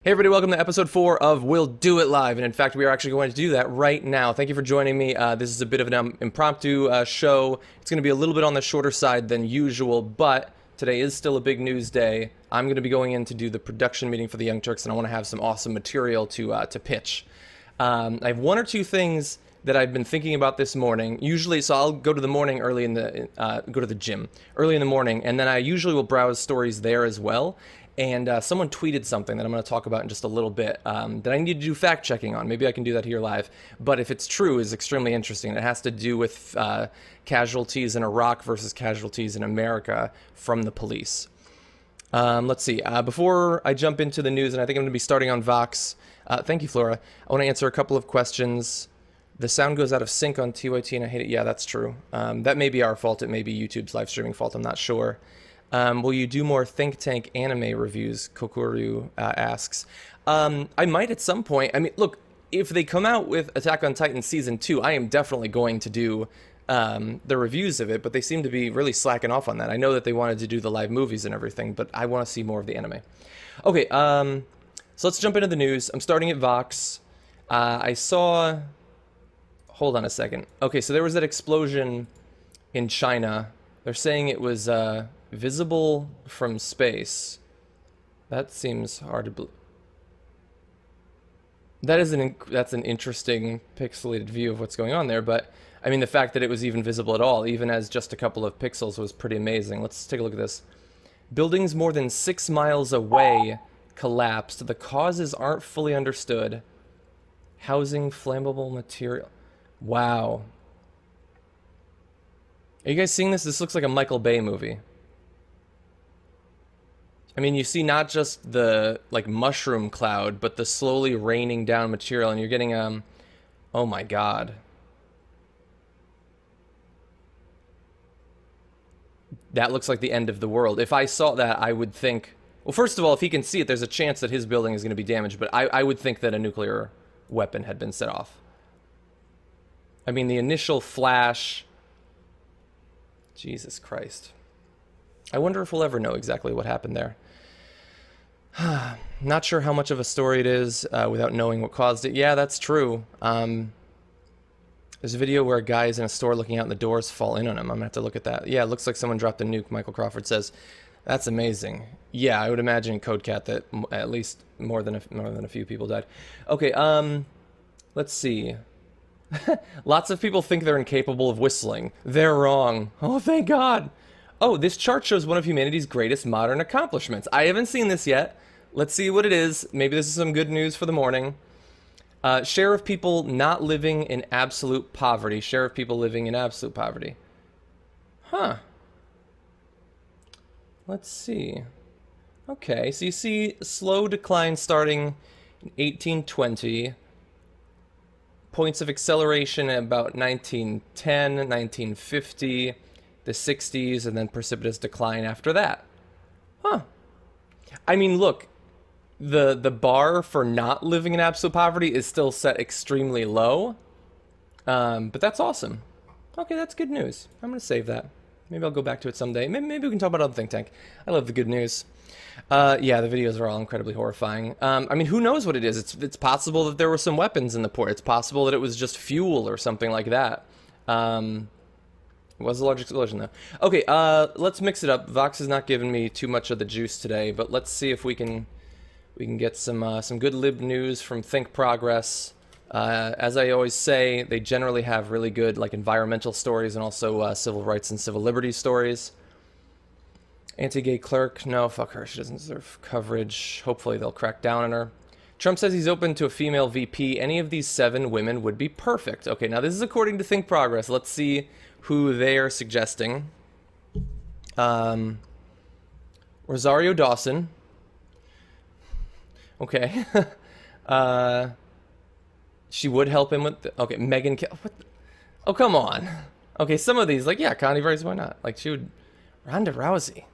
Hey everybody, welcome to episode 4 of We'll Do It Live, and in fact we are actually going to do that right now. Thank you for joining me. This is a bit of an impromptu show. It's going to be a little bit on the shorter side than usual, but today is still a big news day. I'm going to be going in to do the production meeting for the Young Turks, and I want to have some awesome material to pitch. I have one or two things that I've been thinking about this morning. Usually, so I'll go to the morning early in the go to the gym early in the morning, and then I usually will browse stories there as well. And someone tweeted something that I'm going to talk about in just a little bit that I need to do fact checking on. Maybe I can do that here live. But if it's true, it's extremely interesting. It has to do with casualties in Iraq versus casualties in America from the police. Let's see. Before I jump into the news, and I think I'm going to be starting on Vox. Thank you, Flora. I want to answer a couple of questions. The sound goes out of sync on TYT, and I hate it. Yeah, that's true. That may be our fault. It may be YouTube's live streaming fault. I'm not sure. Will you do more Think Tank anime reviews? Kokuru asks. I might at some point. I mean, look, if they come out with Attack on Titan Season 2, I am definitely going to do the reviews of it, but they seem to be really slacking off on that. I know that they wanted to do the live movies and everything, but I want to see more of the anime. Okay, so let's jump into the news. I'm starting at Vox. I saw... Hold on a second. Okay, so there was that explosion in China. They're saying it was... visible from space. That seems hard to believe. That's an interesting pixelated view of what's going on there, but I mean the fact that it was even visible at all, even as just a couple of pixels, was pretty amazing. Let's take a look at this. Buildings more than 6 miles away collapsed. The causes aren't fully understood. Housing flammable material. Wow. Are you guys seeing this? This looks like a Michael Bay movie. I mean, you see not just the, like, mushroom cloud, but the slowly raining down material, and you're getting, oh my god. That looks like the end of the world. If I saw that, I would think... Well, first of all, if he can see it, there's a chance that his building is going to be damaged, but I would think that a nuclear weapon had been set off. I mean, the initial flash... Jesus Christ. I wonder if we'll ever know exactly what happened there. Not sure how much of a story it is without knowing what caused it. Yeah, that's true. There's a video where a guy is in a store looking out and the doors fall in on him. I'm going to have to look at that. Yeah, it looks like someone dropped a nuke, Michael Crawford says. That's amazing. Yeah, I would imagine in CodeCat that at least more than a few people died. Okay, let's see. Lots of people think they're incapable of whistling. They're wrong. Oh, thank God. Oh, this chart shows one of humanity's greatest modern accomplishments. I haven't seen this yet. Let's see what it is. Maybe this is some good news for the morning. Share of people not living in absolute poverty. Share of people living in absolute poverty. Huh. Let's see. Okay, so you see slow decline starting in 1820. Points of acceleration at about 1910, 1950. The 60s, and then precipitous decline after that. Huh. I mean, look, the bar for not living in absolute poverty is still set extremely low, but that's awesome. Okay, that's good news. I'm going to save that. Maybe I'll go back to it someday. Maybe we can talk about it on Think Tank. I love the good news. Yeah, the videos are all incredibly horrifying. I mean, who knows what it is? It's possible that there were some weapons in the port. It's possible that it was just fuel or something like that. It was a large explosion, though. Okay, let's mix it up. Vox has not given me too much of the juice today, but let's see if we can get some good lib news from Think Progress. As I always say, they generally have really good like environmental stories and also civil rights and civil liberties stories. Anti-gay clerk, no, fuck her. She doesn't deserve coverage. Hopefully they'll crack down on her. Trump says he's open to a female VP. Any of these 7 women would be perfect. Okay, now this is according to Think Progress. Let's see who they are suggesting. Rosario Dawson. Okay. She would help him with... Okay, Megan... What the, oh, come on. Okay, some of these, like, yeah, Connie Rice, why not? Like, she would... Ronda Rousey.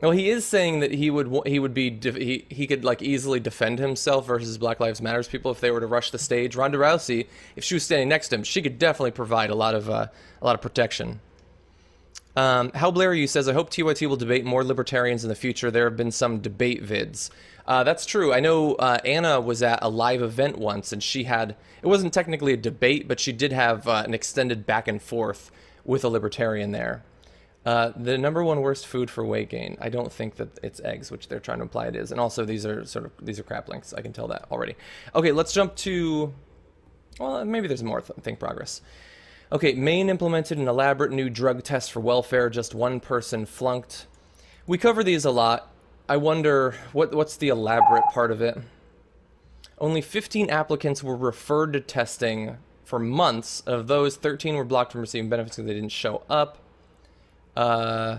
Well, he is saying that he could like easily defend himself versus Black Lives Matters people if they were to rush the stage. Ronda Rousey, if she was standing next to him, she could definitely provide a lot of protection. How Blair you says, I hope TYT will debate more libertarians in the future. There have been some debate vids. That's true. I know Anna was at a live event once, and she had, it wasn't technically a debate, but she did have an extended back and forth with a libertarian there. The number one worst food for weight gain. I don't think that it's eggs, which they're trying to imply it is. And also these are crap links. I can tell that already. Okay, let's jump to, well, maybe there's more think progress. Okay, Maine implemented an elaborate new drug test for welfare. Just one person flunked. We cover these a lot. I wonder, what's the elaborate part of it? Only 15 applicants were referred to testing for months. Of those, 13 were blocked from receiving benefits because they didn't show up. Yeah,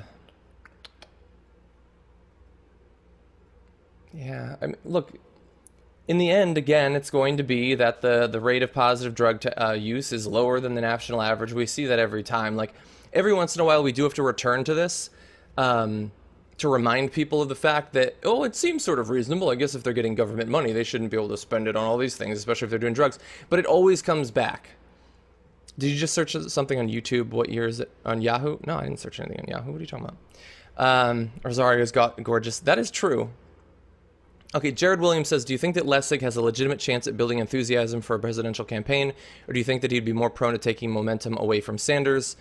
I mean, look, in the end, again, it's going to be that the rate of positive drug use is lower than the national average. We see that every time. Like, every once in a while, we do have to return to this to remind people of the fact that, oh, it seems sort of reasonable. I guess if they're getting government money, they shouldn't be able to spend it on all these things, especially if they're doing drugs. But it always comes back. Did you just search something on YouTube? What year is it? On Yahoo? No, I didn't search anything on Yahoo. What are you talking about? Rosario's got gorgeous. That is true. Okay, Jared Williams says, do you think that Lessig has a legitimate chance at building enthusiasm for a presidential campaign, or do you think that he'd be more prone to taking momentum away from Sanders?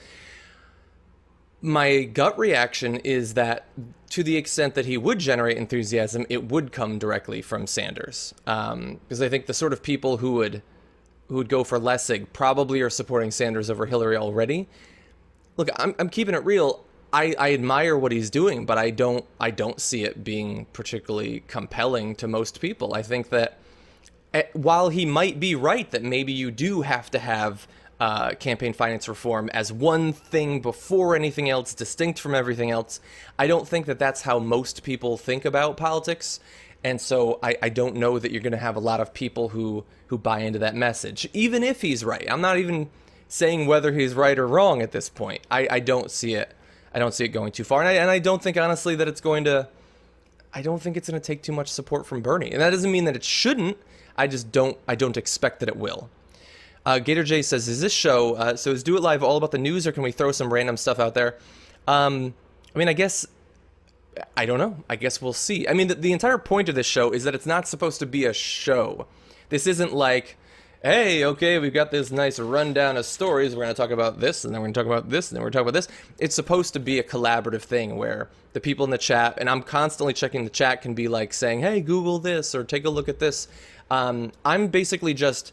My gut reaction is that to the extent that he would generate enthusiasm, it would come directly from Sanders. Because I think the sort of people who would go for Lessig probably are supporting Sanders over Hillary already. Look, I'm keeping it real. I admire what he's doing, but I don't see it being particularly compelling to most people. I think that while he might be right that maybe you do have to have campaign finance reform as one thing before anything else, distinct from everything else, I don't think that that's how most people think about politics. And so I don't know that you're going to have a lot of people who buy into that message, even if he's right. I'm not even saying whether he's right or wrong at this point. I don't see it. I don't see it going too far. And I don't think, honestly, that it's going to... I don't think it's going to take too much support from Bernie. And that doesn't mean that it shouldn't. I don't expect that it will. Gator J says, is this show, so is Do It Live all about the news, or can we throw some random stuff out there? I mean, I guess... I don't know. I guess we'll see. I mean, the entire point of this show is that it's not supposed to be a show. This isn't like, hey, okay, we've got this nice rundown of stories. We're going to talk about this, and then we're going to talk about this, and then we're going to talk about this. It's supposed to be a collaborative thing where the people in the chat, and I'm constantly checking the chat, can be like saying, hey, Google this, or take a look at this. I'm basically just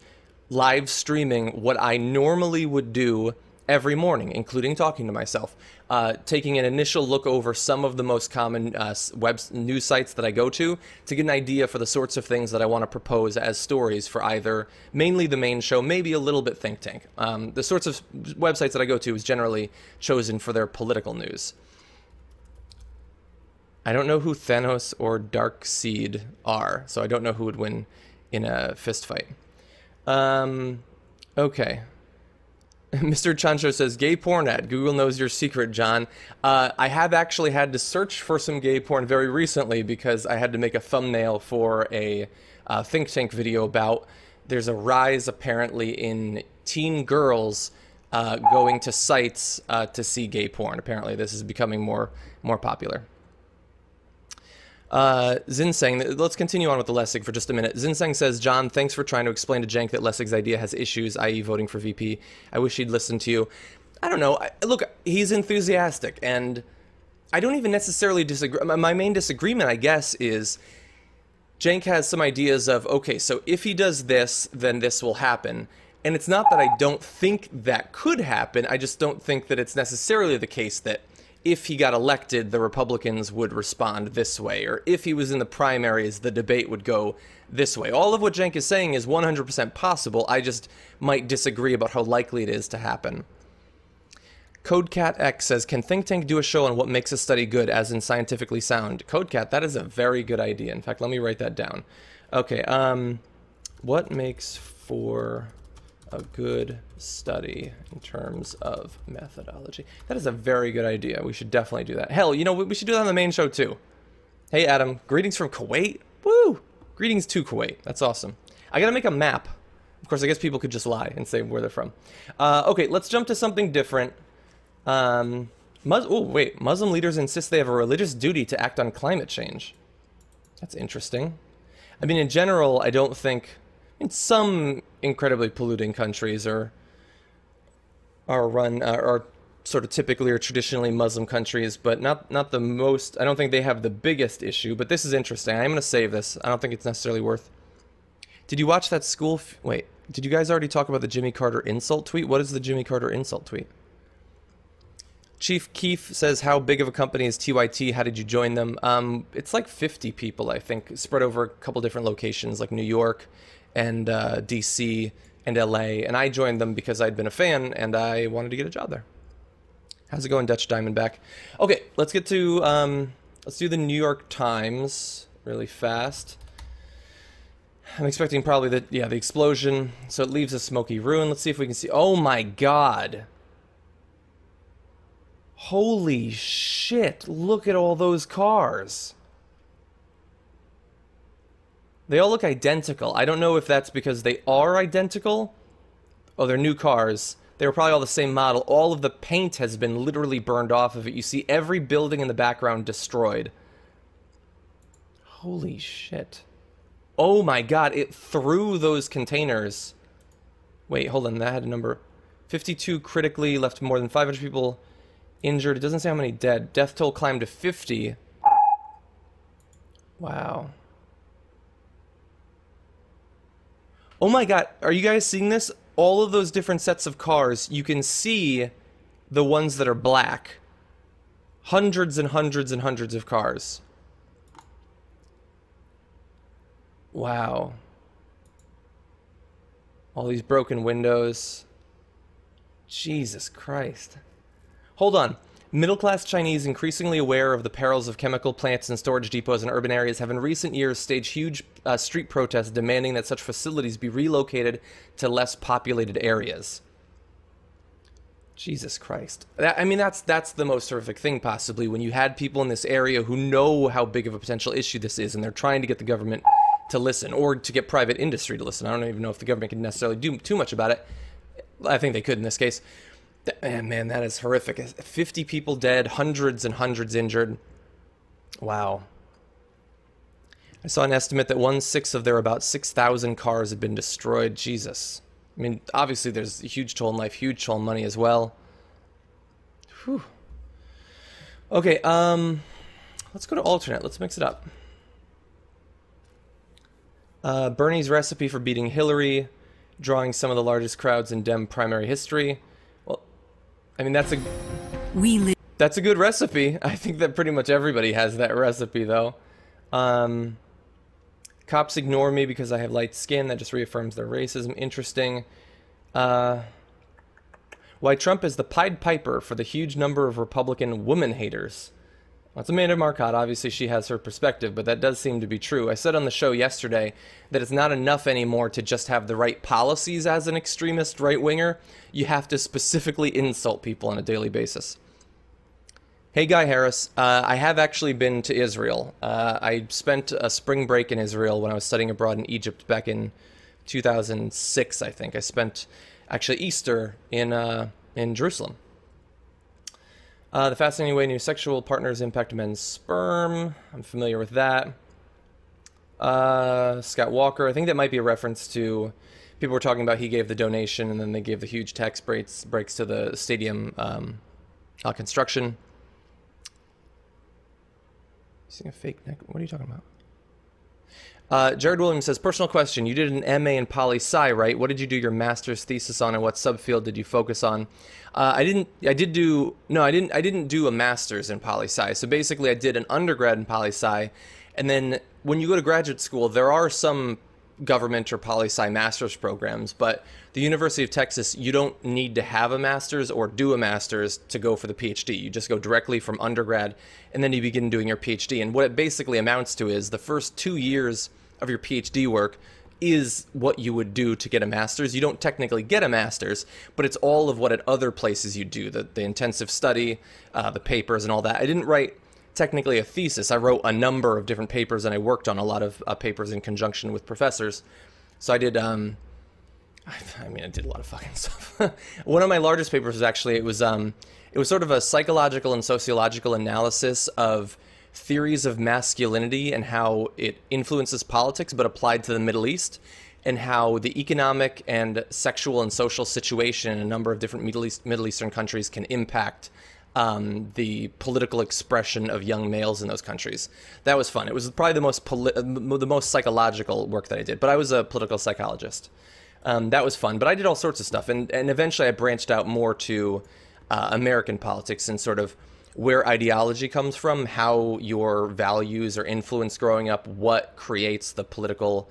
live streaming what I normally would do every morning, including talking to myself, taking an initial look over some of the most common web news sites that I go to get an idea for the sorts of things that I want to propose as stories for either mainly the main show, maybe a little bit think tank. The sorts of websites that I go to is generally chosen for their political news. I don't know who Thanos or Darkseid are, so I don't know who would win in a fist fight. Okay. Mr. Chancho says, gay porn ad. Google knows your secret, John. I have actually had to search for some gay porn very recently because I had to make a thumbnail for a think tank video about there's a rise apparently in teen girls going to sites to see gay porn. Apparently this is becoming more popular. Zinseng, let's continue on with the Lessig for just a minute. Zinseng says, John, thanks for trying to explain to Cenk that Lessig's idea has issues, i.e. voting for VP. I wish he'd listen to you. I don't know. Look, he's enthusiastic, and I don't even necessarily disagree. My main disagreement, I guess, is Cenk has some ideas of, okay, so if he does this, then this will happen. And it's not that I don't think that could happen. I just don't think that it's necessarily the case that if he got elected, the Republicans would respond this way, or if he was in the primaries, the debate would go this way. All of what Cenk is saying is 100% possible. I just might disagree about how likely it is to happen. CodeCatX says, can Think Tank do a show on what makes a study good, as in scientifically sound? CodeCat, that is a very good idea. In fact, let me write that down. Okay, what makes for a good study in terms of methodology? That is a very good idea. We should definitely do that. Hell, you know, we should do that on the main show too. Hey, Adam, greetings from Kuwait. Woo! Greetings to Kuwait. That's awesome. I gotta make a map. Of course, I guess people could just lie and say where they're from. Okay, let's jump to something different. Oh, wait. Muslim leaders insist they have a religious duty to act on climate change. That's interesting. I mean, in general, I don't think... In some incredibly polluting countries are sort of typically or traditionally Muslim countries, but not the most... I don't think they have the biggest issue, but this is interesting. I'm going to save this. I don't think it's necessarily worth... Did you watch that school... Wait, did you guys already talk about the Jimmy Carter insult tweet? What is the Jimmy Carter insult tweet? Chief Keef says, how big of a company is TYT? How did you join them? It's like 50 people, I think, spread over a couple different locations, like New York and DC and LA. And I joined them because I'd been a fan and I wanted to get a job there. How's it going, Dutch Diamondback? Okay, let's get to, let's do the New York Times really fast. I'm expecting probably the explosion. So it leaves a smoky ruin. Let's see if we can see. Oh my God. Holy shit. Look at all those cars. They all look identical. I don't know if that's because they are identical. Oh, they're new cars. They were probably all the same model. All of the paint has been literally burned off of it. You see every building in the background destroyed. Holy shit. Oh my God, it threw those containers. Wait, hold on, that had a number. 52 critically, left more than 500 people injured. It doesn't say how many dead. Death toll climbed to 50. Wow. Oh my God, are you guys seeing this? All of those different sets of cars, you can see the ones that are black. Hundreds and hundreds and hundreds of cars. Wow. All these broken windows. Jesus Christ. Hold on. Middle-class Chinese, increasingly aware of the perils of chemical plants and storage depots in urban areas, have in recent years staged huge street protests demanding that such facilities be relocated to less populated areas. Jesus Christ. I mean, that's the most horrific thing, possibly, when you had people in this area who know how big of a potential issue this is, and they're trying to get the government to listen, or to get private industry to listen. I don't even know if the government can necessarily do too much about it. I think they could in this case. Man, that is horrific. 50 people dead, hundreds and hundreds injured. Wow. I saw an estimate that 1/6 of their about 6,000 cars had been destroyed. Jesus. I mean, obviously there's a huge toll in life, huge toll in money as well. Whew. Okay, let's go to alternate. Let's mix it up. Bernie's recipe for beating Hillary, drawing some of the largest crowds in Dem primary history. Well, I mean, that's a good recipe. I think that pretty much everybody has that recipe, though. Cops ignore me because I have light skin. That just reaffirms their racism. Interesting. Why Trump is the Pied Piper for the huge number of Republican woman haters. Well, it's Amanda Marcotte. Obviously, she has her perspective, but that does seem to be true. I said on the show yesterday that it's not enough anymore to just have the right policies as an extremist right-winger. You have to specifically insult people on a daily basis. Hey, Guy Harris. I have actually been to Israel. I spent a spring break in Israel when I was studying abroad in Egypt back in 2006, I think. I spent, actually, Easter in Jerusalem. The fascinating way new sexual partners impact men's sperm. I'm familiar with that. Scott Walker. I think that might be a reference to people were talking about he gave the donation and then they gave the huge tax breaks to the stadium construction. Seeing a fake neck. What are you talking about? Jared Williams says, personal question. You did an MA in poli-sci, right? What did you do your master's thesis on, and what subfield did you focus on? I didn't do a master's in poli-sci. So basically I did an undergrad in poli-sci, and then when you go to graduate school, there are some government or poli-sci master's programs, but the University of Texas, you don't need to have a master's or do a master's to go for the PhD. You just go directly from undergrad, and then you begin doing your PhD. And what it basically amounts to is the first 2 years of your PhD work is what you would do to get a master's. You don't technically get a master's, but it's all of what at other places you do, the intensive study, the papers and all that. I didn't write technically a thesis. I wrote a number of different papers, and I worked on a lot of papers in conjunction with professors. So I did I mean, I did a lot of fucking stuff. One of my largest papers was actually, it was sort of a psychological and sociological analysis of theories of masculinity and how it influences politics, but applied to the Middle East, and how the economic and sexual and social situation in a number of different Middle Eastern countries can impact the political expression of young males in those countries. That was fun. It was probably the most psychological work that I did, but I was a political psychologist. That was fun, but I did all sorts of stuff, and eventually I branched out more to American politics and sort of where ideology comes from, how your values are influenced growing up, what creates the political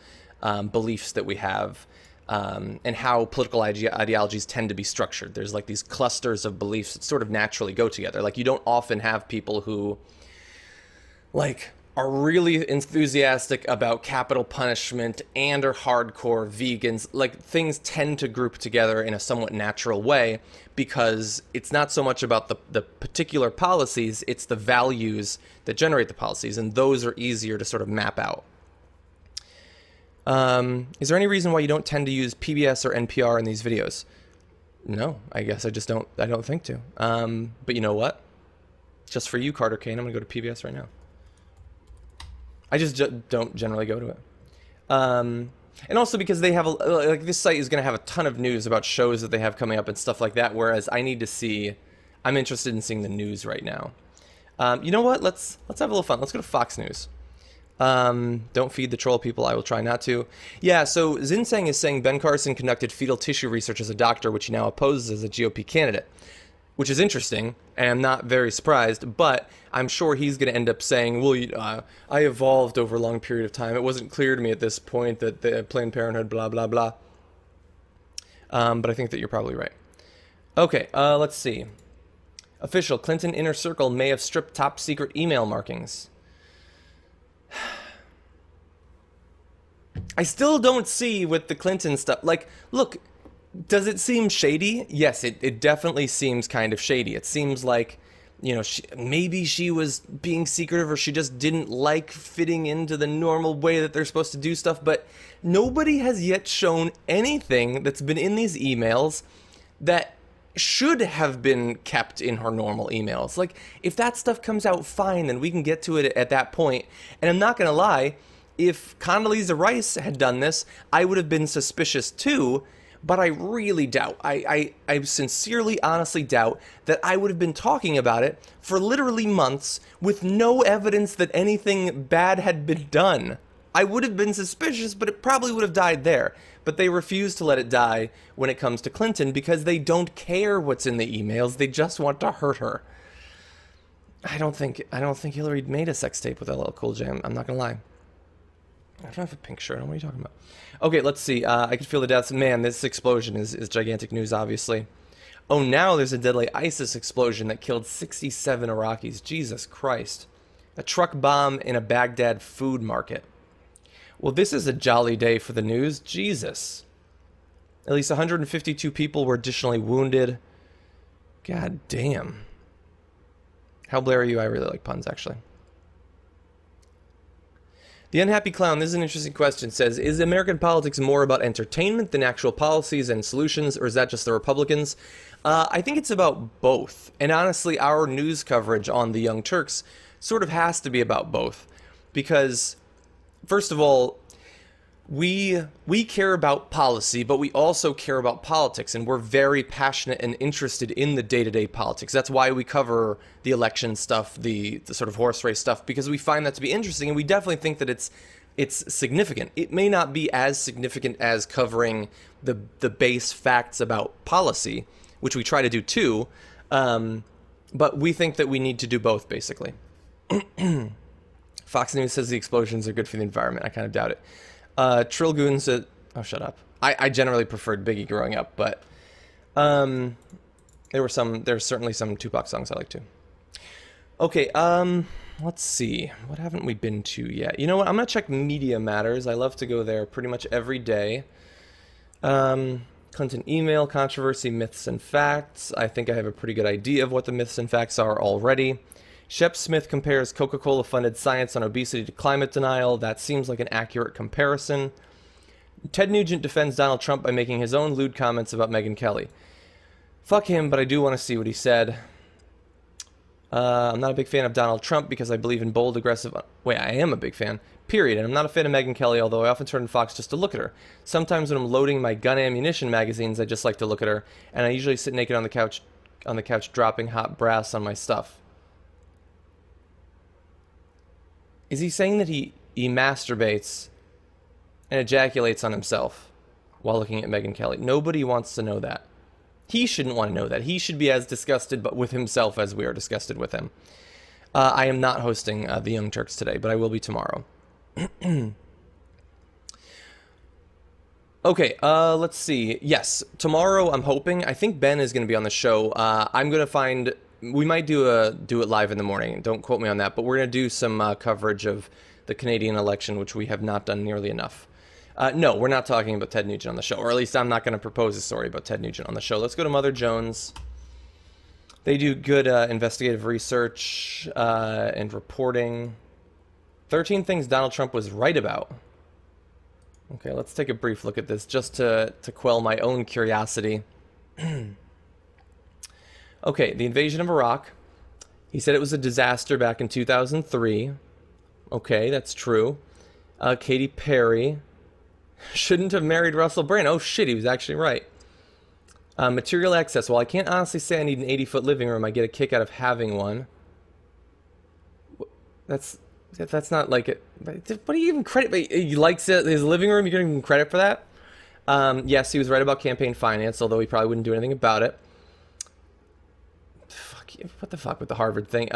beliefs that we have, and how political ideologies tend to be structured. There's like these clusters of beliefs that sort of naturally go together. Like, you don't often have people who like are really enthusiastic about capital punishment and are hardcore vegans. Like, things tend to group together in a somewhat natural way because it's not so much about the particular policies, it's the values that generate the policies, and those are easier to sort of map out. Is there any reason why you don't tend to use PBS or NPR in these videos? No, I guess I don't think to. But you know what? Just for you, Carter Kane, I'm gonna go to PBS right now. I just don't generally go to it. And also because they have, like, this site is gonna have a ton of news about shows that they have coming up and stuff like that, whereas I'm interested in seeing the news right now. You know what? Let's have a little fun. Let's go to Fox News. Don't feed the troll people. I will try not to. Yeah, so Zinseng is saying Ben Carson conducted fetal tissue research as a doctor, which he now opposes as a GOP candidate, which is interesting, and I'm not very surprised, but I'm sure he's going to end up saying, well, I evolved over a long period of time. It wasn't clear to me at this point that the Planned Parenthood, blah, blah, blah. But I think that you're probably right. Okay, let's see. Official, Clinton Inner Circle may have stripped top secret email markings. I still don't see with the Clinton stuff. Like, look, does it seem shady? Yes, it definitely seems kind of shady. It seems like, you know, maybe she was being secretive, or she just didn't like fitting into the normal way that they're supposed to do stuff. But nobody has yet shown anything that's been in these emails that should have been kept in her normal emails. Like, if that stuff comes out, fine, then we can get to it at that point. And I'm not gonna lie, if Condoleezza Rice had done this, I would have been suspicious too, but I really doubt, I sincerely, honestly doubt that I would have been talking about it for literally months with no evidence that anything bad had been done. I would have been suspicious, but it probably would have died there. But they refuse to let it die when it comes to Clinton because they don't care what's in the emails. They just want to hurt her. I don't think Hillary made a sex tape with LL Cool J. I'm not gonna lie. I don't have a pink shirt on. What are you talking about? Okay, let's see. I can feel the deaths. Man, this explosion is gigantic news, obviously. Oh, now there's a deadly ISIS explosion that killed 67 Iraqis. Jesus Christ. A truck bomb in a Baghdad food market. Well, this is a jolly day for the news. Jesus. At least 152 people were additionally wounded. God damn. How Blair are you? I really like puns, actually. The Unhappy Clown, this is an interesting question, says, is American politics more about entertainment than actual policies and solutions, or is that just the Republicans? I think it's about both. And honestly, our news coverage on the Young Turks sort of has to be about both. Because, first of all, we care about policy, but we also care about politics, and we're very passionate and interested in the day-to-day politics. That's why we cover the election stuff, the sort of horse race stuff, because we find that to be interesting, and we definitely think that it's significant. It may not be as significant as covering the base facts about policy, which we try to do too, but we think that we need to do both, basically. Fox News says the explosions are good for the environment. I kind of doubt it. Trilgoon said, oh, shut up. I generally preferred Biggie growing up, but there's certainly some Tupac songs I like too. Okay, let's see. What haven't we been to yet? You know what? I'm going to check Media Matters. I love to go there pretty much every day. Clinton email, controversy, myths and facts. I think I have a pretty good idea of what the myths and facts are already. Shep Smith compares Coca-Cola funded science on obesity to climate denial. That seems like an accurate comparison. Ted Nugent defends Donald Trump by making his own lewd comments about Megyn Kelly. Fuck him, but I do want to see what he said. I'm not a big fan of Donald Trump because I believe in bold, aggressive... Wait, I am a big fan. Period. And I'm not a fan of Megyn Kelly, although I often turn to Fox just to look at her. Sometimes when I'm loading my gun ammunition magazines, I just like to look at her, and I usually sit naked on the couch dropping hot brass on my stuff. Is he saying that he masturbates and ejaculates on himself while looking at Megyn Kelly? Nobody wants to know that. He shouldn't want to know that. He should be as disgusted but with himself as we are disgusted with him. I am not hosting the Young Turks today, but I will be tomorrow. Okay, let's see. Yes, tomorrow I'm hoping. I think Ben is going to be on the show. I'm going to find... We might do it live in the morning. Don't quote me on that, but we're going to do some coverage of the Canadian election, which we have not done nearly enough. No, we're not talking about Ted Nugent on the show, or at least I'm not going to propose a story about Ted Nugent on the show. Let's go to Mother Jones. They do good investigative research and reporting. 13 things Donald Trump was right about. Okay, let's take a brief look at this just to quell my own curiosity. Okay, the invasion of Iraq. He said it was a disaster back in 2003. Okay, that's true. Katy Perry shouldn't have married Russell Brand. Oh shit, he was actually right. Material access. Well, I can't honestly say I need an 80-foot living room. I get a kick out of having one. That's not like it. What do you even credit? He likes it, his living room. You're giving him credit for that? Yes, he was right about campaign finance, although he probably wouldn't do anything about it. Fuck you. What the fuck with the Harvard thing?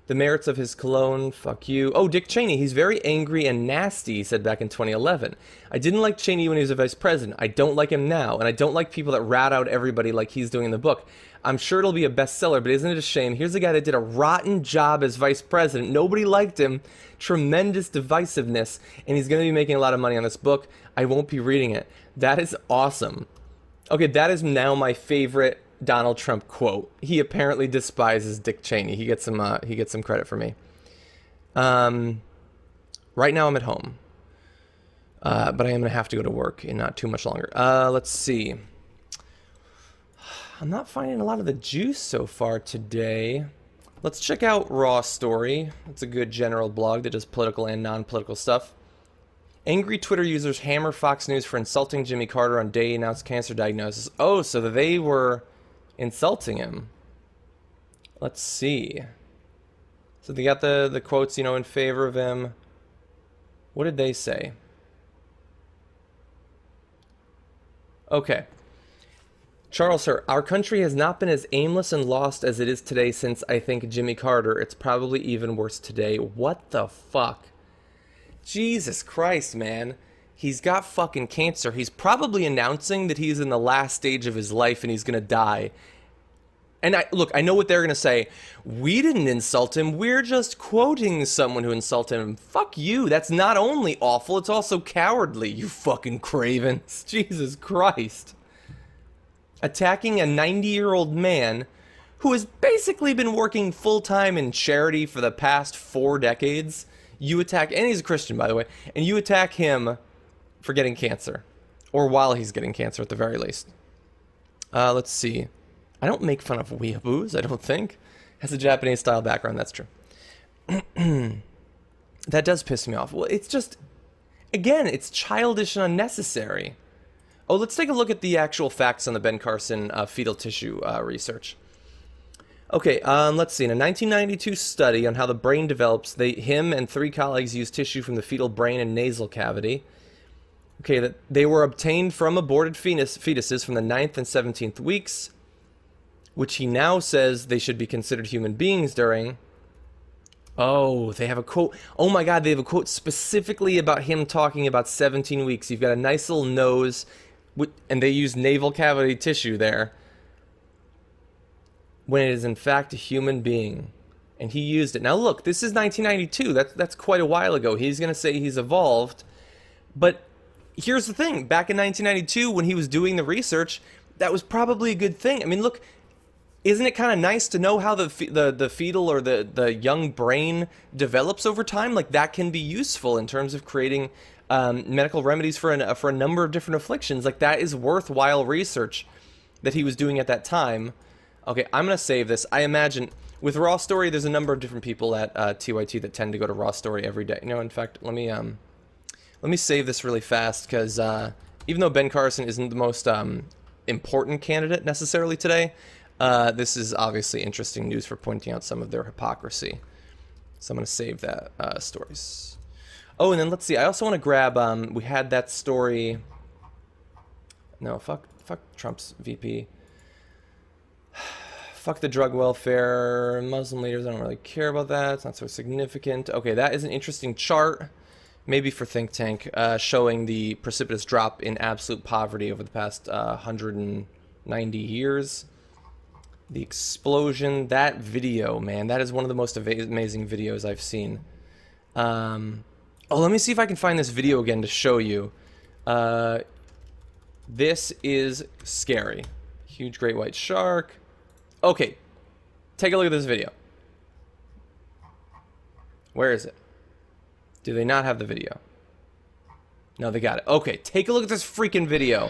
The merits of his cologne, fuck you. Oh, Dick Cheney, he's very angry and nasty, he said back in 2011. I didn't like Cheney when he was a vice president. I don't like him now, and I don't like people that rat out everybody like he's doing in the book. I'm sure it'll be a bestseller, but isn't it a shame? Here's a guy that did a rotten job as vice president. Nobody liked him. Tremendous divisiveness, and he's going to be making a lot of money on this book. I won't be reading it. That is awesome. Okay, that is now my favorite Donald Trump quote. He apparently despises Dick Cheney. He gets some credit for me. Right now I'm at home. But I am going to have to go to work in not too much longer. Let's see. I'm not finding a lot of the juice so far today. Let's check out Raw Story. It's a good general blog that does political and non-political stuff. Angry Twitter users hammer Fox News for insulting Jimmy Carter on day he announced cancer diagnosis. Oh, so they were insulting him. Let's see. So they got the quotes, in favor of him. What did they say? Okay. Charles, sir, our country has not been as aimless and lost as it is today since, I think, Jimmy Carter. It's probably even worse today. What the fuck? Jesus Christ, man. He's got fucking cancer. He's probably announcing that he's in the last stage of his life and he's going to die. And I know what they're going to say. We didn't insult him. We're just quoting someone who insulted him. Fuck you. That's not only awful, it's also cowardly, you fucking cravens. Jesus Christ. Attacking a 90-year-old man who has basically been working full-time in charity for the past 4 decades. You attack, and he's a Christian, by the way, and you attack him for getting cancer. Or while he's getting cancer, at the very least. Let's see. I don't make fun of weeaboos, I don't think. Has a Japanese-style background, that's true. That does piss me off. Well, it's just... Again, it's childish and unnecessary. Oh, let's take a look at the actual facts on the Ben Carson fetal tissue research. Okay, let's see. In a 1992 study on how the brain develops, him and 3 colleagues used tissue from the fetal brain and nasal cavity. Okay, that they were obtained from aborted fetuses from the 9th and 17th weeks, which he now says they should be considered human beings during. Oh, they have a quote. Oh my God, they have a quote specifically about him talking about 17 weeks. You've got a nice little nose, and they use navel cavity tissue there, when it is in fact a human being. And he used it. Now look, this is 1992. That's quite a while ago. He's going to say he's evolved. But here's the thing. Back in 1992, when he was doing the research, that was probably a good thing. I mean, look, isn't it kind of nice to know how the fetal or the young brain develops over time? Like, that can be useful in terms of creating medical remedies for a number of different afflictions. Like, that is worthwhile research that he was doing at that time. Okay, I'm gonna save this. I imagine with Raw Story, there's a number of different people at TYT that tend to go to Raw Story every day. You know, in fact, let me save this really fast, because even though Ben Carson isn't the most important candidate necessarily today, this is obviously interesting news for pointing out some of their hypocrisy. So I'm going to save that stories. Oh, and then let's see. I also want to grab, we had that story. No, fuck Trump's VP. Fuck the drug welfare. Muslim leaders, I don't really care about that. It's not so significant. Okay, that is an interesting chart. Maybe for Think Tank, showing the precipitous drop in absolute poverty over the past 190 years. The explosion, that video, man, that is one of the most amazing videos I've seen. Oh, let me see if I can find this video again to show you. This is scary. Huge great white shark. Okay, take a look at this video. Where is it? Do they not have the video? No, they got it. Okay, take a look at this freaking video.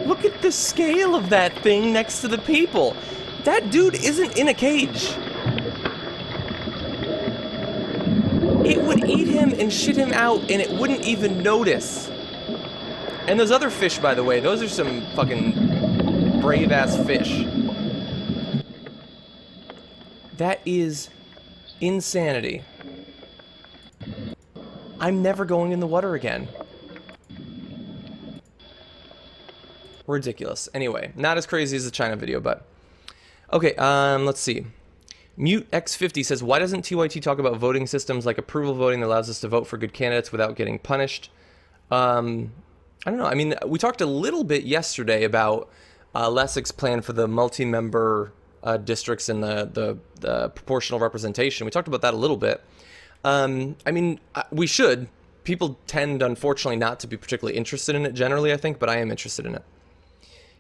Look at the scale of that thing next to the people. That dude isn't in a cage. It would eat him and shit him out, and it wouldn't even notice. And those other fish, by the way, those are some fucking brave-ass fish. That is insanity. I'm never going in the water again. Ridiculous. Anyway, not as crazy as the China video, but... Okay, let's see. Mute X50 says, why doesn't TYT talk about voting systems like approval voting that allows us to vote for good candidates without getting punished? I don't know. I mean, we talked a little bit yesterday about Lessig's plan for the multi-member districts and the proportional representation. We talked about that a little bit. I mean, we should. People tend, unfortunately, not to be particularly interested in it generally, I think, but I am interested in it.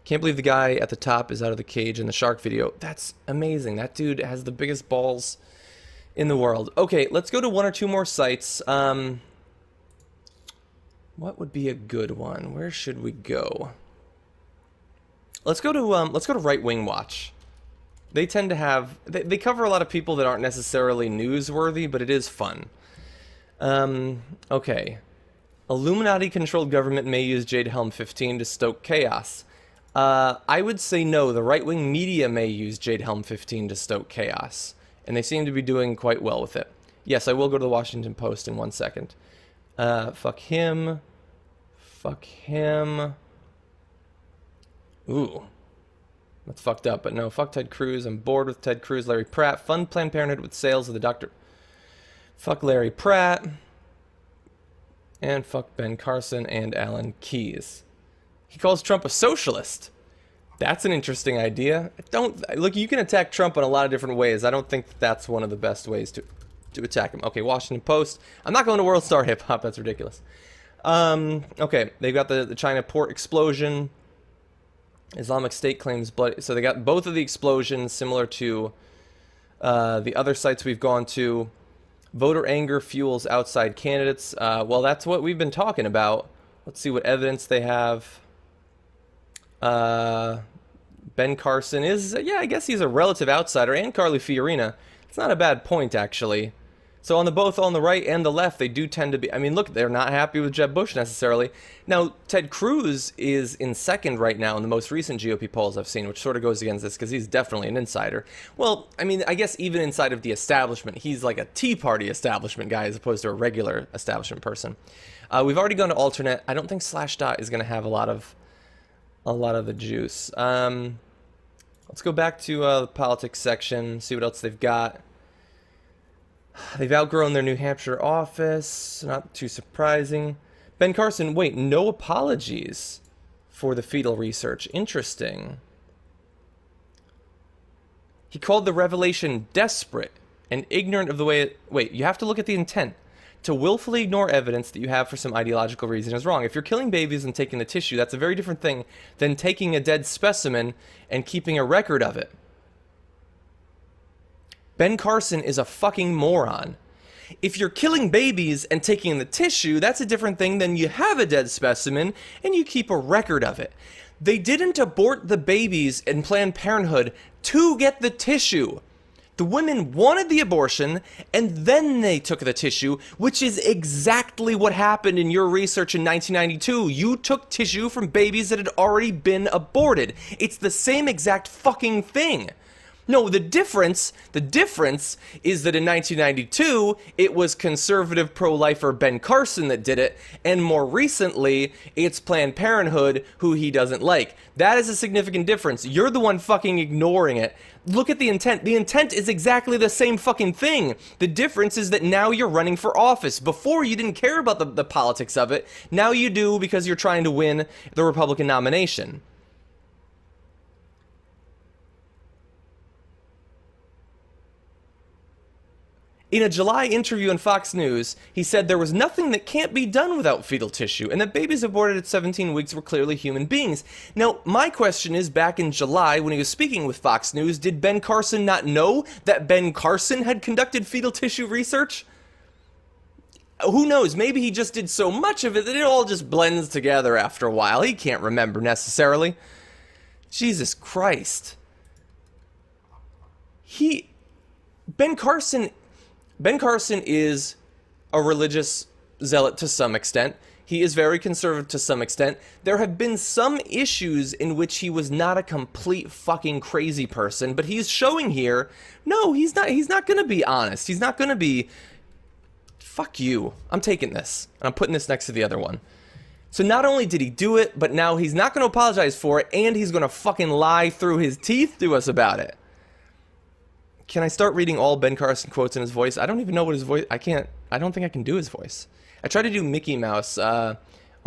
Can't believe the guy at the top is out of the cage in the shark video. That's amazing. That dude has the biggest balls in the world. Okay, let's go to one or two more sites. What would be a good one? Where should we go? Let's go to Right Wing Watch. They tend to have... They cover a lot of people that aren't necessarily newsworthy, but it is fun. Okay. Illuminati-controlled government may use Jade Helm 15 to stoke chaos. I would say no. The right-wing media may use Jade Helm 15 to stoke chaos. And they seem to be doing quite well with it. Yes, I will go to the Washington Post in 1 second. Fuck him. Fuck him. Ooh. That's fucked up, but no. Fuck Ted Cruz. I'm bored with Ted Cruz. Larry Pratt. Fund Planned Parenthood with sales of the doctor. Fuck Larry Pratt. And fuck Ben Carson and Alan Keyes. He calls Trump a socialist. That's an interesting idea. Look, you can attack Trump in a lot of different ways. I don't think that's one of the best ways to attack him. Okay, Washington Post. I'm not going to World Star Hip Hop. That's ridiculous. Okay, they've got the China port explosion. Islamic State claims blood. So they got both of the explosions similar to the other sites we've gone to. Voter anger fuels outside candidates. Well, that's what we've been talking about. Let's see what evidence they have. Ben Carson is, yeah, I guess he's a relative outsider, and Carly Fiorina. It's not a bad point, actually. So both on the right and the left, they do tend to be, I mean, look, they're not happy with Jeb Bush necessarily. Now, Ted Cruz is in second right now in the most recent GOP polls I've seen, which sort of goes against this because he's definitely an insider. Well, I mean, I guess even inside of the establishment, he's like a Tea Party establishment guy as opposed to a regular establishment person. We've already gone to alternate. I don't think Slashdot is going to have a lot of the juice. Let's go back to the politics section, see what else they've got. They've outgrown their New Hampshire office, not too surprising. Ben Carson, wait, no apologies for the fetal research. Interesting. He called the revelation desperate and ignorant of the way it... Wait, you have to look at the intent. To willfully ignore evidence that you have for some ideological reason is wrong. If you're killing babies and taking the tissue, that's a very different thing than taking a dead specimen and keeping a record of it. Ben Carson is a fucking moron. If you're killing babies and taking the tissue, that's a different thing than you have a dead specimen and you keep a record of it. They didn't abort the babies in Planned Parenthood to get the tissue. The women wanted the abortion, and then they took the tissue, which is exactly what happened in your research in 1992. You took tissue from babies that had already been aborted. It's the same exact fucking thing. No, the difference is that in 1992, it was conservative pro-lifer Ben Carson that did it, and more recently, it's Planned Parenthood, who he doesn't like. That is a significant difference. You're the one fucking ignoring it. Look at the intent. The intent is exactly the same fucking thing. The difference is that now you're running for office. Before, you didn't care about the politics of it. Now you do because you're trying to win the Republican nomination. In a July interview on Fox News, he said there was nothing that can't be done without fetal tissue, and that babies aborted at 17 weeks were clearly human beings. Now, my question is, back in July, when he was speaking with Fox News, did Ben Carson not know that Ben Carson had conducted fetal tissue research? Who knows? Maybe he just did so much of it that it all just blends together after a while. He can't remember necessarily. Jesus Christ. Ben Carson is a religious zealot to some extent. He is very conservative to some extent. There have been some issues in which he was not a complete fucking crazy person, but he's showing here, no, he's not going to be honest. He's not going to be, fuck you. I'm taking this, and I'm putting this next to the other one. So not only did he do it, but now he's not going to apologize for it, and he's going to fucking lie through his teeth to us about it. Can I start reading all Ben Carson quotes in his voice? I don't even know what his voice... I don't think I can do his voice. I tried to do Mickey Mouse on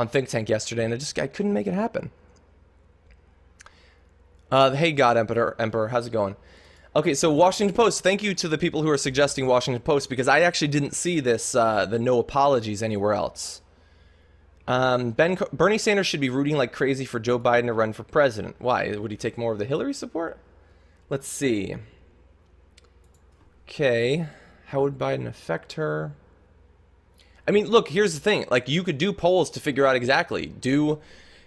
Think Tank yesterday, and I couldn't make it happen. Hey God Emperor, how's it going? Okay, so Washington Post. Thank you to the people who are suggesting Washington Post, because I actually didn't see this, the no apologies anywhere else. Bernie Sanders should be rooting like crazy for Joe Biden to run for president. Why? Would he take more of the Hillary support? Let's see. Okay, how would Biden affect her? I mean, look, here's the thing. Like, you could do polls to figure out exactly.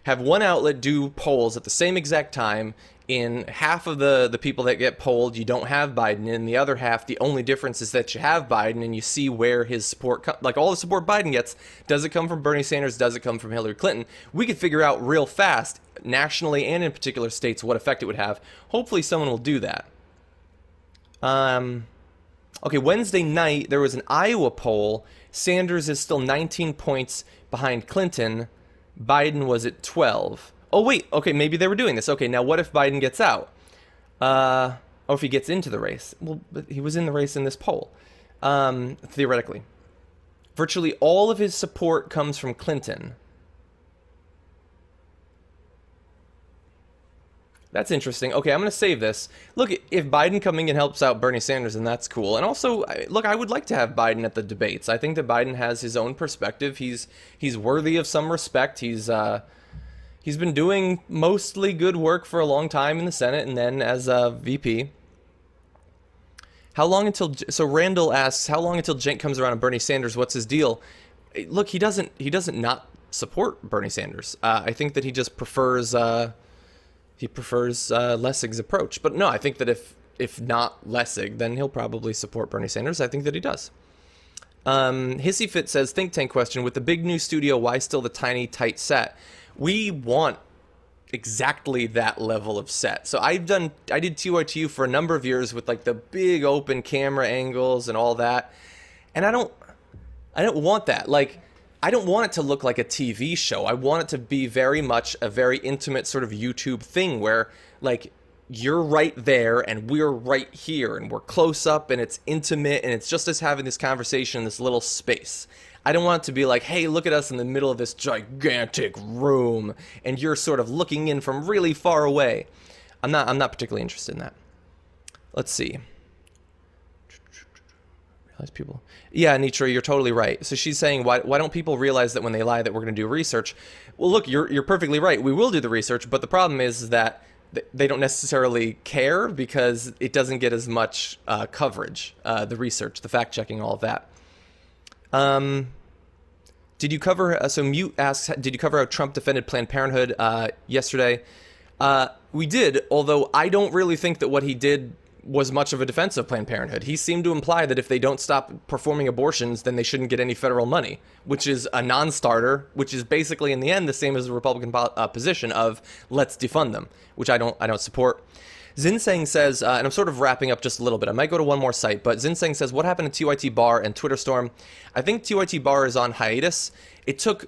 Have one outlet do polls at the same exact time. In half of the people that get polled, you don't have Biden. In the other half, the only difference is that you have Biden, and you see where his support, like all the support Biden gets, does it come from Bernie Sanders? Does it come from Hillary Clinton? We could figure out real fast, nationally and in particular states, what effect it would have. Hopefully someone will do that. Okay, Wednesday night, there was an Iowa poll. Sanders is still 19 points behind Clinton. Biden was at 12. Oh, wait. Okay, maybe they were doing this. Okay, now what if Biden gets out? Or if he gets into the race? Well, but he was in the race in this poll, theoretically. Virtually all of his support comes from Clinton. That's interesting. Okay, I'm going to save this. Look, if Biden coming in helps out Bernie Sanders, then that's cool. And also, look, I would like to have Biden at the debates. I think that Biden has his own perspective. He's worthy of some respect. He's been doing mostly good work for a long time in the Senate and then as a VP. How long until... So Randall asks, how long until Cenk comes around on Bernie Sanders? What's his deal? Look, he doesn't not support Bernie Sanders. I think that he just prefers... He prefers Lessig's approach. But no, I think that if not Lessig, then he'll probably support Bernie Sanders. I think that he does. HissyFit says, Think Tank question, with the big new studio, why still the tiny, tight set? We want exactly that level of set. So I did TYTU for a number of years with like the big open camera angles and all that. And I don't want that. Like, I don't want it to look like a TV show. I want it to be very much a very intimate sort of YouTube thing where, like, you're right there and we're right here and we're close up and it's intimate and it's just us having this conversation in this little space. I don't want it to be like, hey, look at us in the middle of this gigantic room and you're sort of looking in from really far away. I'm not particularly interested in that. Let's see. People. Yeah, Nitra, you're totally right. So she's saying, why don't people realize that when they lie that we're going to do research? Well, look, you're perfectly right. We will do the research, but the problem is that they don't necessarily care because it doesn't get as much coverage, the research, the fact-checking, all of that. Did you cover, so Mute asks, did you cover how Trump defended Planned Parenthood yesterday? We did, although I don't really think that what he did was much of a defense of Planned Parenthood. He seemed to imply that if they don't stop performing abortions, then they shouldn't get any federal money, which is a non-starter, which is basically in the end the same as the Republican position of let's defund them, which I don't support. Zinseng says, and I'm sort of wrapping up just a little bit. I might go to one more site, but Zinseng says, what happened to TYT Bar and Twitter Storm? I think TYT Bar is on hiatus. It took,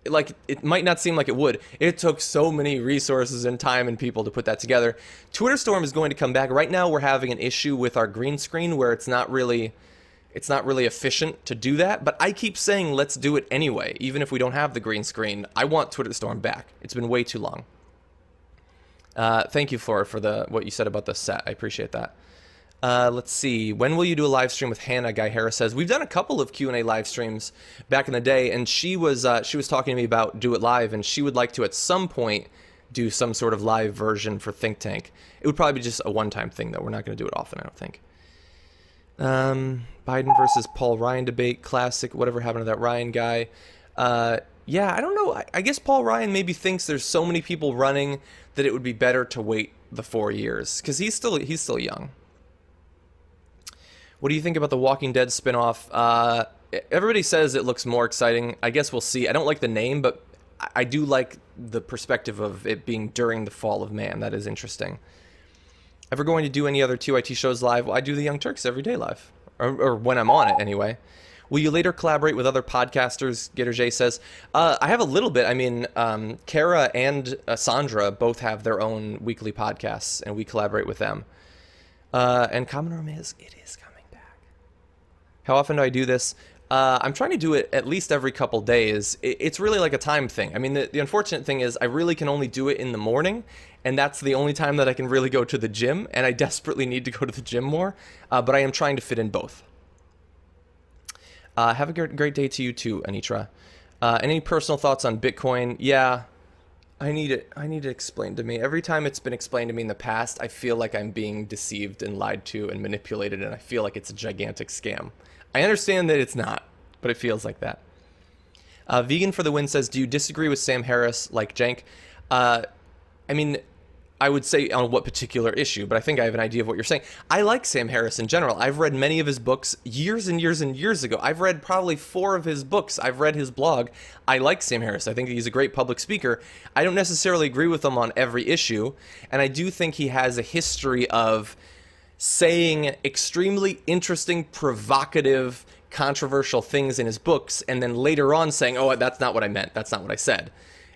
like, it might not seem like it would. It took so many resources and time and people to put that together. Twitter Storm is going to come back. Right now, we're having an issue with our green screen where it's not really efficient to do that. But I keep saying, let's do it anyway, even if we don't have the green screen. I want Twitter Storm back. It's been way too long. Thank you, Flora, for what you said about the set. I appreciate that. Let's see. When will you do a live stream with Hannah? Guy Harris says we've done a couple of Q&A live streams back in the day, and she was talking to me about Do It Live, and she would like to at some point do some sort of live version for Think Tank. It would probably be just a one-time thing, though. We're not going to do it often, I don't think. Biden versus Paul Ryan debate, classic. Whatever happened to that Ryan guy? Yeah, I don't know. I guess Paul Ryan maybe thinks there's so many people running that it would be better to wait the 4 years because he's still young. What do you think about the Walking Dead spinoff? Everybody says it looks more exciting. I guess we'll see. I don't like the name, but I do like the perspective of it being during the fall of man. That is interesting. Ever going to do any other TYT shows live? Well, I do the Young Turks every day live, or when I'm on it anyway. Will you later collaborate with other podcasters? Gator J says. I have a little bit. I mean, Kara and Sandra both have their own weekly podcasts, and we collaborate with them. And Common Room it is coming back. How often do I do this? I'm trying to do it at least every couple days. It's really like a time thing. I mean, the unfortunate thing is I really can only do it in the morning, and that's the only time that I can really go to the gym, and I desperately need to go to the gym more, but I am trying to fit in both. Have a great day to you too, Anitra. Any personal thoughts on Bitcoin? Yeah, I need it explained to me. Every time it's been explained to me in the past, I feel like I'm being deceived and lied to and manipulated, and I feel like it's a gigantic scam. I understand that it's not, but it feels like that. Vegan for the Win says, do you disagree with Sam Harris like Jank? I mean, I would say on what particular issue, but I think I have an idea of what you're saying. I like Sam Harris in general. I've read many of his books years and years and years ago. I've read probably 4 of his books. I've read his blog. I like Sam Harris. I think he's a great public speaker. I don't necessarily agree with him on every issue, and I do think he has a history of saying extremely interesting, provocative, controversial things in his books, and then later on saying, oh, that's not what I meant. That's not what I said.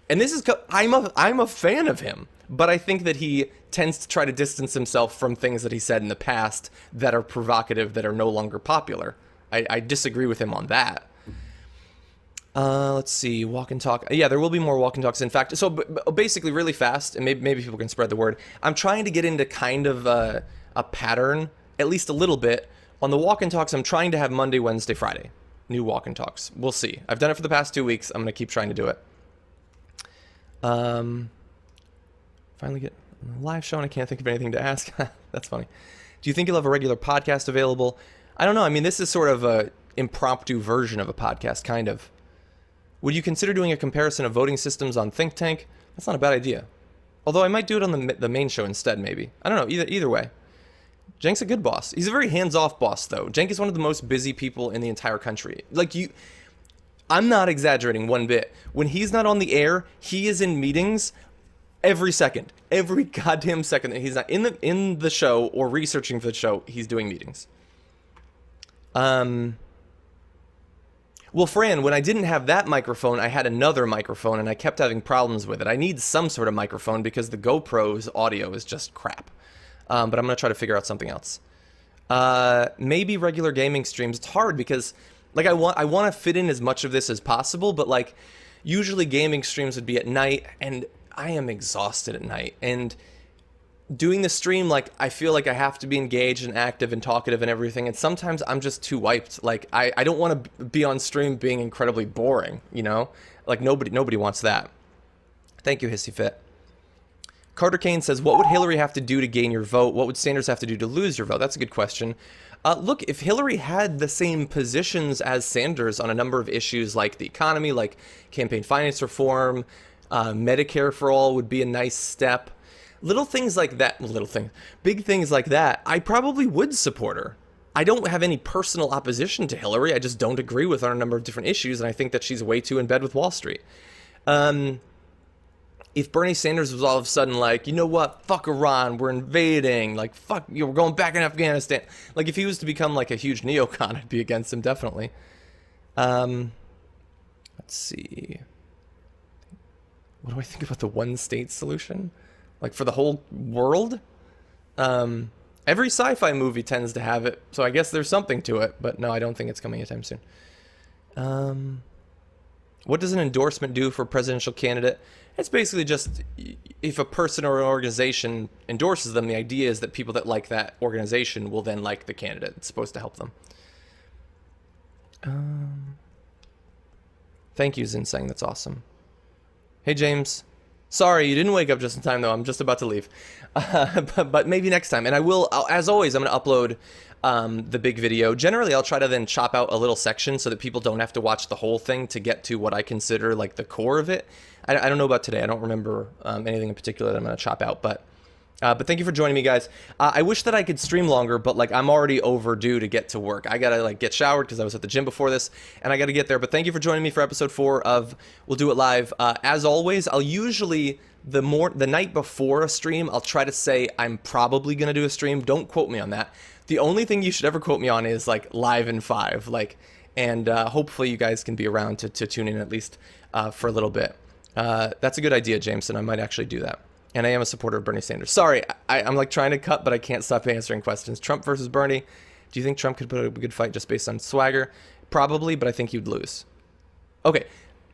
And this is, I'm a fan of him. But I think that he tends to try to distance himself from things that he said in the past that are provocative, that are no longer popular. I disagree with him on that. Let's see, walk and talk. Yeah, there will be more walk and talks. In fact, so basically really fast, and maybe people can spread the word. I'm trying to get into kind of a pattern, at least a little bit. On the walk and talks, I'm trying to have Monday, Wednesday, Friday. New walk and talks. We'll see. I've done it for the past 2 weeks. I'm going to keep trying to do it. Finally get a live show and I can't think of anything to ask. That's funny. Do you think you'll have a regular podcast available? I don't know. I mean, this is sort of a impromptu version of a podcast, kind of. Would you consider doing a comparison of voting systems on Think Tank? That's not a bad idea. Although I might do it on the main show instead, maybe. I don't know. Either way. Cenk's a good boss. He's a very hands-off boss, though. Cenk is one of the most busy people in the entire country. I'm not exaggerating one bit. When he's not on the air, he is in meetings every second, every goddamn second that he's not in the show or researching for the show, he's doing meetings. Well, Fran, when I didn't have that microphone, I had another microphone, and I kept having problems with it. I need some sort of microphone because the GoPro's audio is just crap. But I'm going to try to figure out something else. Maybe regular gaming streams. It's hard because, I want to fit in as much of this as possible, but, usually gaming streams would be at night, and I am exhausted at night, and doing the stream, I feel like I have to be engaged and active and talkative and everything, and sometimes I'm just too wiped. I don't want to be on stream being incredibly boring, you know? Nobody wants that. Thank you, HissyFit. Carter Kane says, what would Hillary have to do to gain your vote? What would Sanders have to do to lose your vote? That's a good question. Look, if Hillary had the same positions as Sanders on a number of issues like the economy, like campaign finance reform, Medicare for all would be a nice step. Little things like that, big things like that, I probably would support her. I don't have any personal opposition to Hillary. I just don't agree with her on a number of different issues, and I think that she's way too in bed with Wall Street. If Bernie Sanders was all of a sudden like, you know what, fuck Iran, we're invading, like, fuck, we're going back in Afghanistan. Like, if he was to become, like, a huge neocon, I'd be against him, definitely. Let's see. What do I think about the one-state solution? Like, for the whole world? Every sci-fi movie tends to have it, so I guess there's something to it, but no, I don't think it's coming anytime soon. What does an endorsement do for a presidential candidate? It's basically just if a person or an organization endorses them, the idea is that people that like that organization will then like the candidate. It's supposed to help them. Thank you, Zinseng. That's awesome. Hey, James. Sorry, you didn't wake up just in time, though. I'm just about to leave. But maybe next time. And I will, as always, I'm going to upload the big video. Generally, I'll try to then chop out a little section so that people don't have to watch the whole thing to get to what I consider like the core of it. I don't know about today. I don't remember anything in particular that I'm going to chop out. But thank you for joining me, guys. I wish that I could stream longer, but like I'm already overdue to get to work. I gotta like get showered because I was at the gym before this, and I gotta get there. But thank you for joining me for episode 4 of We'll Do It Live. As always, I'll usually the night before a stream, I'll try to say I'm probably gonna do a stream. Don't quote me on that. The only thing you should ever quote me on is like live in 5, like, and hopefully you guys can be around to tune in at least for a little bit. That's a good idea, Jameson. I might actually do that. And I am a supporter of Bernie Sanders. Sorry, I'm like trying to cut, but I can't stop answering questions. Trump versus Bernie. Do you think Trump could put up a good fight just based on swagger? Probably, but I think he'd lose. Okay,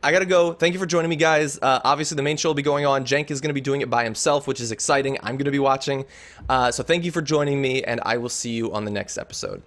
I gotta go. Thank you for joining me, guys. Obviously, the main show will be going on. Cenk is gonna be doing it by himself, which is exciting. I'm gonna be watching. So thank you for joining me, and I will see you on the next episode.